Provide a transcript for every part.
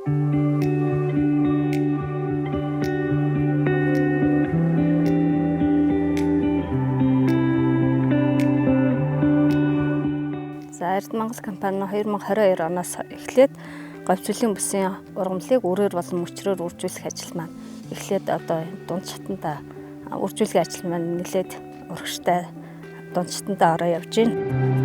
За Эрдэнэ Монгол компани 2022 оноос эхлээд говьчлын бүсийн ургамлыг өрөөр болон мөчрөөр үржүүлэх ажил маань эхлээд одоо дунд шатанда үржүүлэх ажил маань нэлээд урагштай дунд шатанда ороо явж байна.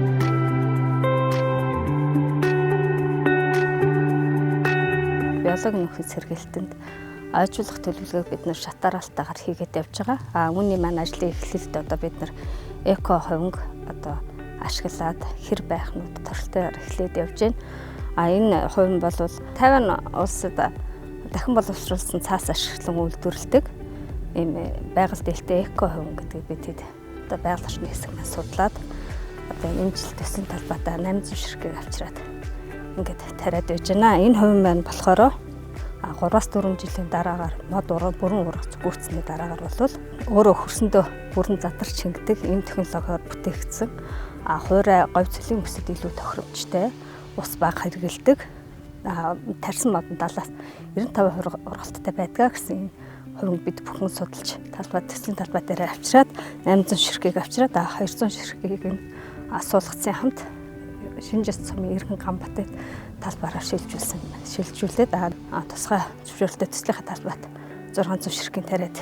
Биологи нөхөд сэргээлтэнд ойжуулах төлөвлөгөөг бид нар шатараалтаагаар хийгээд явж байгаа. Үүний маань ажлын эхлэлд одоо бид нар эко хувинг одоо ашиглаад хэр байхнууд тортой эхлээд явж байна. Энэ хувин бол Тайван улсад дахин боловсруулсан цаас ашиглан үйлдвэрлэдэг ийм байгаль дэлтэй эко хувин гэдгийг бид одоо байгаль орчны хэсэг маань судлаад одоо энэ жил төслийн талбайтай 800 ширхгийг авчираад ингээд тариад байж байна. Энэ хувин маань болохоор 3-4 жилийн дараагаар мод бүрэн ургац гүйцсэний дараагаар бол өөрөө хөрсөндөө бүрэн задарч хингэдэг ийм технологиор бүтээгдсэн хуурай говь цэлийн бүсэд илүү тохиромжтой ус бага хэрэгэлдэг тарьсан модон 70-95% ургалттай байдаг гэсэн хувийг бид бүхэн судалж төслийн талбай дээр авчираад 800 ширхгийг авчираад 200 ширхгийг нь суулгацсан хамт Шинжэс цомын Иргэн Ганбатын талбаараар шилжүүлээд тусгай зөвшөөрөлтөй төслийнхаа талбайд 600 ширхгийн тариад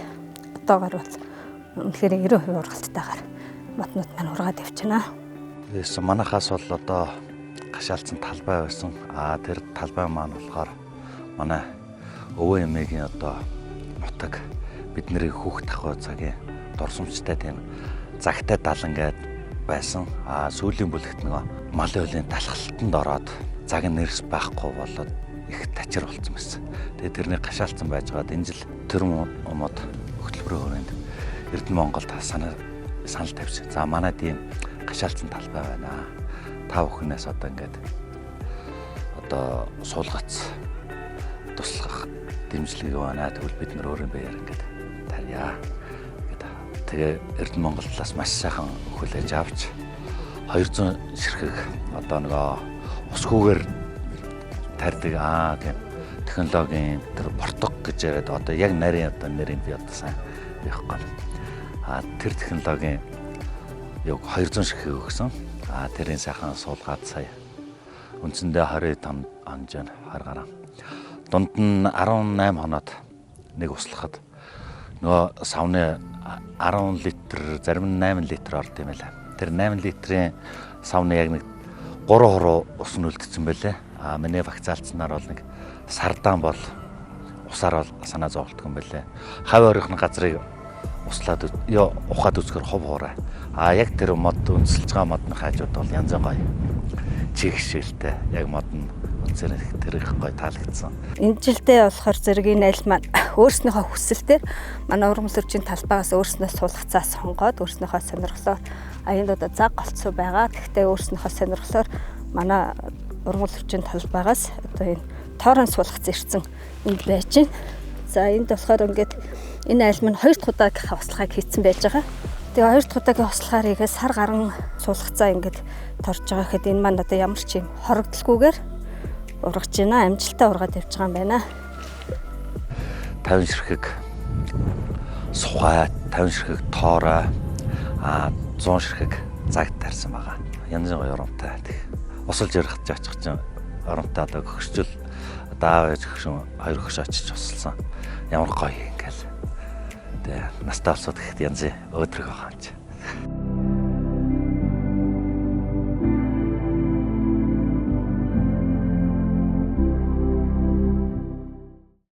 одоогоор бол үнэхээр 90% ургалтайгаар моднууд маань ургаад явчихна. Тэгээс манайхаас бол одоо гашаалцсан талбай байсан. Тэр талбай маань болохоор манай өвөө эмээгийн одоо нутаг бидний хүүхд ахуй цагийн дурсамжтай тийм загтай далан гээд байсан. Сүүлийн бүлэгт нөгөө малын хуулийн талхалтанд ороод цаг нэрс байхгүй болоод их тачир болсон байсан. Тэгээ тэрний гашаалцсан байжгаад энэ жил тэр мод хөтөлбөрийн хүрээнд Эрдэнэ Монголд санал тавьсан. За манай тийм гашаалцсан талбай байна. Та бүхнээс одоо ингээд одоо суулгац туслах дэмжлэг байна. Тэгвэл бид нар өөрийн байр ингээд тарья. Тэгээ Эрдэнэ Монгол талаас маш сайхан хүлээж авч 200 ширхэг одоо нөгөө усгүйгээр тарьдаг тийм технологийн тэр порток гэж яриад одоо яг нэрийн би одоо сайн яахгүй. Тэр технологийн яг 200 ширхэг өгсөн. Тэрийн сайхан суулгаад сая үндсэндээ 25 хонжоо харгараа. Дунд нь 18 хоноод нэг услахад нөгөө савны 10 литр зарим нь 8 литр орд юм байлаа. Тэр 8 литрийн савны яг нэг 3 ус нь үлдсэн байлээ. Миний вакцаалцсанаар бол нэг сардаан бол усаар бол санаа зовлтгон байлээ. Хав ойрхон газрыг услаад ухаад үзэхээр хов хуурай. Яг тэр мод үндэслэж байгаа модны хажууд бол янз бүр чигшээлтэй яг мод нь үнсээр тэр их гоё таалагдсан. Энэ жилдээ болохоор зэргийн айл маань өөрснийхөө хүсэлтээр манай ургамал төрчийн талбайгаас өөрснөө суулгацаа сонгоод өөрснийхөө сонирхлоор энд одоо цаг голцоо байгаа. Гэхдээ өөрснийхөө сонирхлоор манай ургамал төрчийн талбайгаас одоо энэ тоорон суулгац ирсэн энд байж байна. За энд болохоор ингээд энэ айл маань 2 дахь удаагийн хослохыг хийцэн байж байгаа. Тэгээ 2 дахь удаагийн хослохаар игээ сар гарan суулгацаа ингээд торж байгаа гэхэд энэ маань одоо ямар ч юм хорогдлохгүйгээр ургаж байна. Амжилттай ургаад явж байгаа юм байна. 50 ширхэг сухай, 50 ширхэг тоорой, 100 ширхэг загт тарьсан байгаа. Янз бүрийн гоё оромтой. Усалж ярих гэж очих чинь оромтой одоо гөгшчл одоо аав ээж гөгшин 2 гөгш очиж усалсан. Ямар гоё ингээл. Тэгээ настай олсод гэхэд янзын өөдрөг байгаа юм чи.